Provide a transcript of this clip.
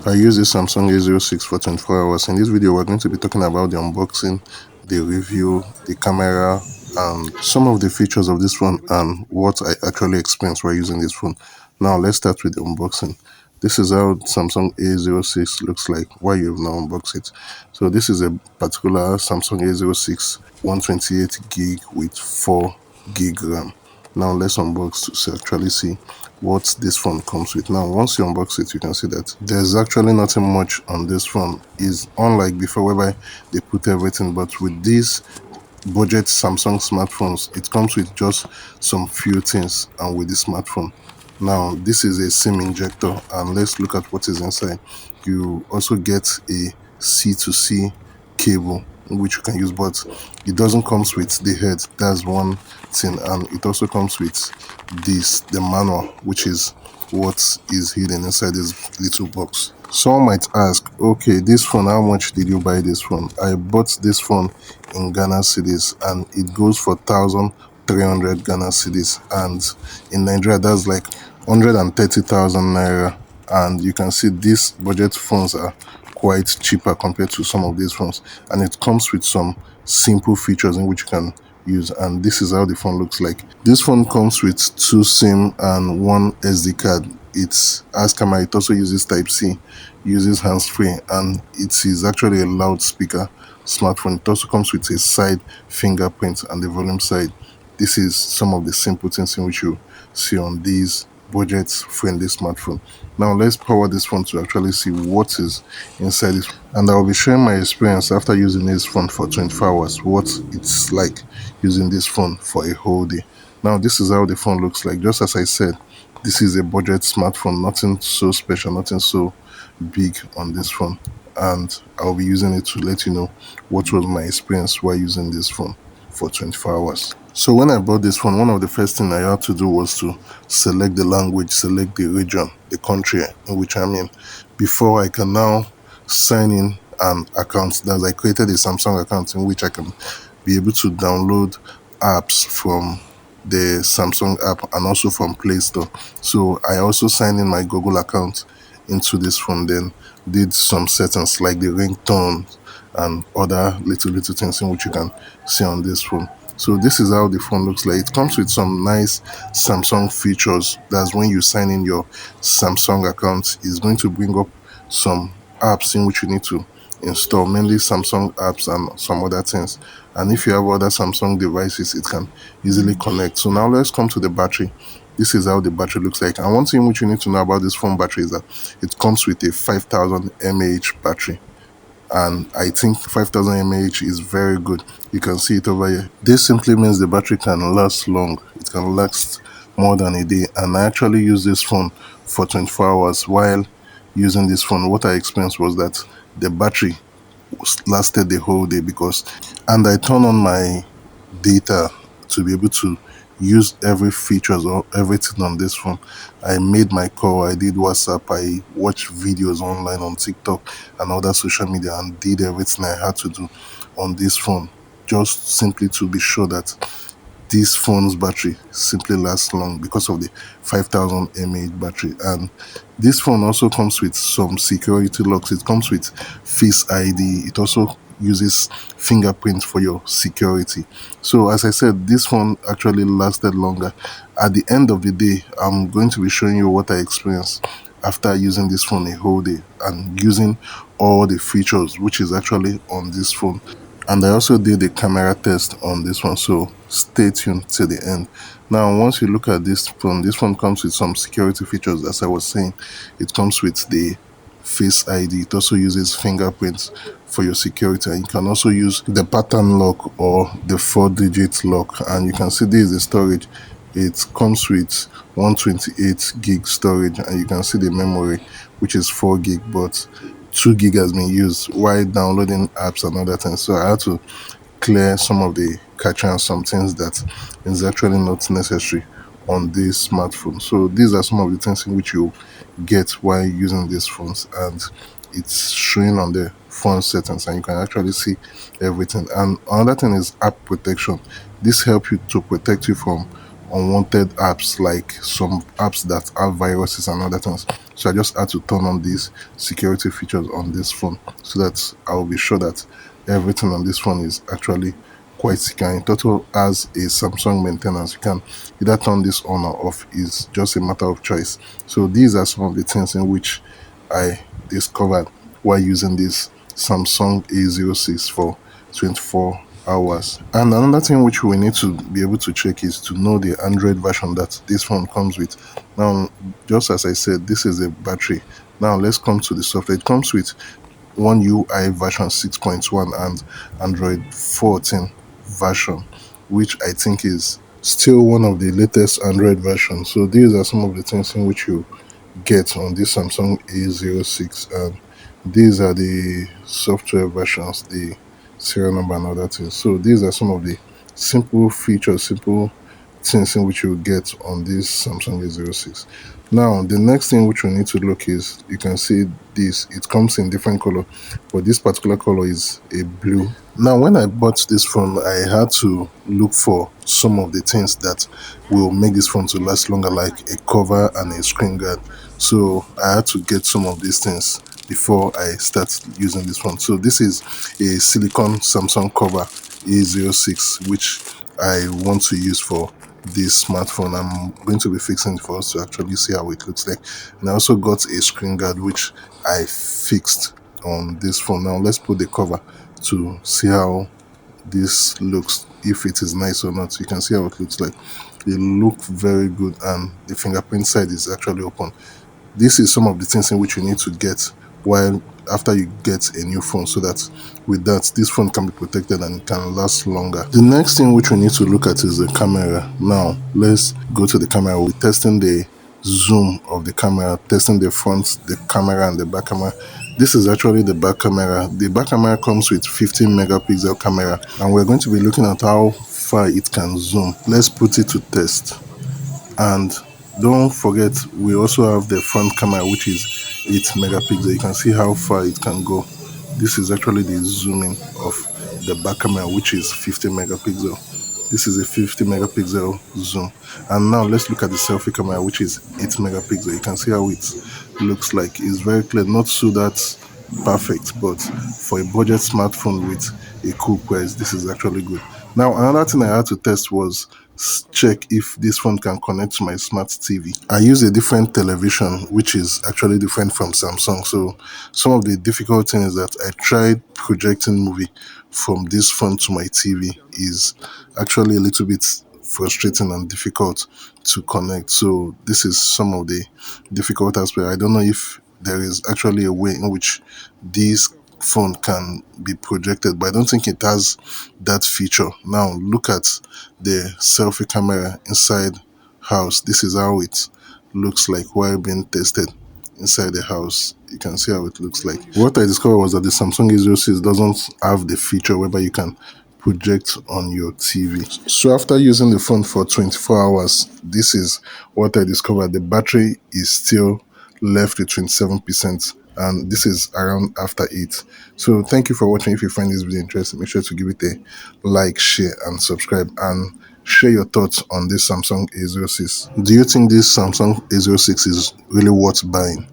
I use this Samsung A06 for 24 hours. In this video, we're going to be talking about the unboxing, the review, the camera, and some of the features of this phone and what I actually experienced while using this phone. Now, let's start with the unboxing. This is how Samsung A06 looks like while you've now unboxed it. So this is a particular Samsung A06 128 gig with 4 gig RAM. Now let's unbox to actually see what this phone comes with. Now once you unbox it, you can see that there's actually nothing much on this phone. Is unlike before whereby they put everything, but with these budget Samsung smartphones, it comes with just some few things. And with the smartphone, now this is a SIM injector, and let's look at what is inside. You also get a C to C cable which you can use, but it doesn't comes with the head. That's one thing. And it also comes with the manual, which is what is hidden inside this little box. Someone might ask, okay, this phone, how much did you buy this phone? I bought this phone in Ghana cedis, and it goes for 1,300 Ghana cedis, and in Nigeria that's like 130,000 naira. And you can see these budget phones are quite cheaper compared to some of these phones, and it comes with some simple features in which you can use. And this is how the phone looks like. This phone comes with 2 SIM and 1 SD card. It has camera. It also uses Type C, uses hands-free, and it is actually a loudspeaker smartphone. It also comes with a side fingerprint and the volume side. This is some of the simple things in which you see on these budget friendly smartphone. Now let's power this phone to actually see what is inside it, and I will be sharing my experience after using this phone for 24 hours, what it's like using this phone for a whole day. Now this is how the phone looks like. Just as I said, this is a budget smartphone, nothing so special, nothing so big on this phone, and I'll be using it to let you know what was my experience while using this phone for 24 hours. So when I bought this phone, one of the first things I had to do was to select the language, select the region, the country in which I'm in, before I can now sign in an account. That I created a Samsung account in which I can be able to download apps from the Samsung app and also from Play Store. So I also signed in my Google account into this phone, then did some settings like the ringtone and other little things in which you can see on this phone. So this is how the phone looks like. It comes with some nice Samsung features. That's when you sign in your Samsung account, it's going to bring up some apps in which you need to install, mainly Samsung apps and some other things. And if you have other Samsung devices, it can easily connect. So now let's come to the battery. This is how the battery looks like. And one thing which you need to know about this phone battery is that it comes with a 5,000 mAh battery, and I think 5,000 mAh is very good. You can see it over here. This simply means the battery can last long. It can last more than a day, and I actually use this phone for 24 hours. While using this phone, what I experienced was that the battery lasted the whole day, and I turn on my data to be able to use every features or everything on this phone. I made my call, I did WhatsApp, I watched videos online on TikTok and other social media, and did everything I had to do on this phone, just simply to be sure that this phone's battery simply lasts long because of the 5,000 mAh battery. And this phone also comes with some security locks. It comes with Face ID. It also uses fingerprint for your security. So as I said, this phone actually lasted longer. At the end of the day, I'm going to be showing you what I experienced after using this phone a whole day and using all the features which is actually on this phone. And I also did a camera test on this one, so stay tuned till the end. Now once you look at this phone comes with some security features. As I was saying, it comes with the Face ID. It also uses fingerprints for your security, and you can also use the pattern lock or the 4-digit lock. And you can see this is the storage. It comes with 128 gig storage, and you can see the memory, which is 4 gig, but 2 gig has been used while downloading apps and other things. So I had to clear some of the cache and some things that is actually not necessary on this smartphone. So these are some of the things in which you get while using these phones, and it's showing on the phone settings, and you can actually see everything. And another thing is app protection. This helps you to protect you from unwanted apps, like some apps that have viruses and other things. So I just had to turn on these security features on this phone so that I'll be sure that everything on this phone is actually quite secure. It also has a Samsung maintenance. You can either turn this on or off. It's just a matter of choice. So these are some of the things in which I discovered while using this Samsung A06 for 24 hours. And another thing which we need to be able to check is to know the Android version that this phone comes with. Now, just as I said, this is a battery. Now let's come to the software. It comes with One UI version 6.1 and Android 14 version, which I think is still one of the latest Android versions. So these are some of the things in which you get on this Samsung A06, and these are the software versions, the serial number and other things. So these are some of the simple features, simple things in which you get on this Samsung A06. Now the next thing which we need to look is, you can see this, it comes in different color, but this particular color is a blue. Now when I bought this phone, I had to look for some of the things that will make this phone to last longer, like a cover and a screen guard. So I had to get some of these things before I start using this phone. So this is a silicone Samsung cover A06, which I want to use for this smartphone. I'm going to be fixing it for us to actually see how it looks like. And I also got a screen guard which I fixed on this phone. Now let's put the cover to see how this looks, if it is nice or not. You can see how it looks like. It looks very good, and the fingerprint side is actually open. This is some of the things in which you need to get while after you get a new phone, so that with that this phone can be protected and it can last longer. The next thing which we need to look at is the camera. Now let's go to the camera. We're testing the zoom of the camera, testing the front, the camera and the back camera. This is actually the back camera. The back camera comes with 15 megapixel camera, and we're going to be looking at how far it can zoom. Let's put it to test. And don't forget, we also have the front camera, which is 8 megapixel. You can see how far it can go. This is actually the zooming of the back camera, which is 50 megapixel. This is a 50 megapixel zoom. And now let's look at the selfie camera, which is 8 megapixel. You can see how it looks like. It's very clear, not so that perfect, but for a budget smartphone with a cool price, this is actually good. Now another thing I had to test was check if this phone can connect to my smart TV. I use a different television which is actually different from Samsung. So some of the difficult thing is that I tried projecting movie from this phone to my TV is actually a little bit frustrating and difficult to connect. So this is some of the difficult aspect. I don't know if there is actually a way in which this phone can be projected, but I don't think it has that feature. Now look at the selfie camera inside house. This is how it looks like while being tested inside the house. You can see how it looks like. What I discovered was that the Samsung A06 doesn't have the feature whereby you can project on your TV. So after using the phone for 24 hours, this is what I discovered. The battery is still left with 27%, and this is around after 8. So thank you for watching. If you find this video interesting, make sure to give it a like, share and subscribe, and share your thoughts on this Samsung A06. Do you think this Samsung A06 is really worth buying?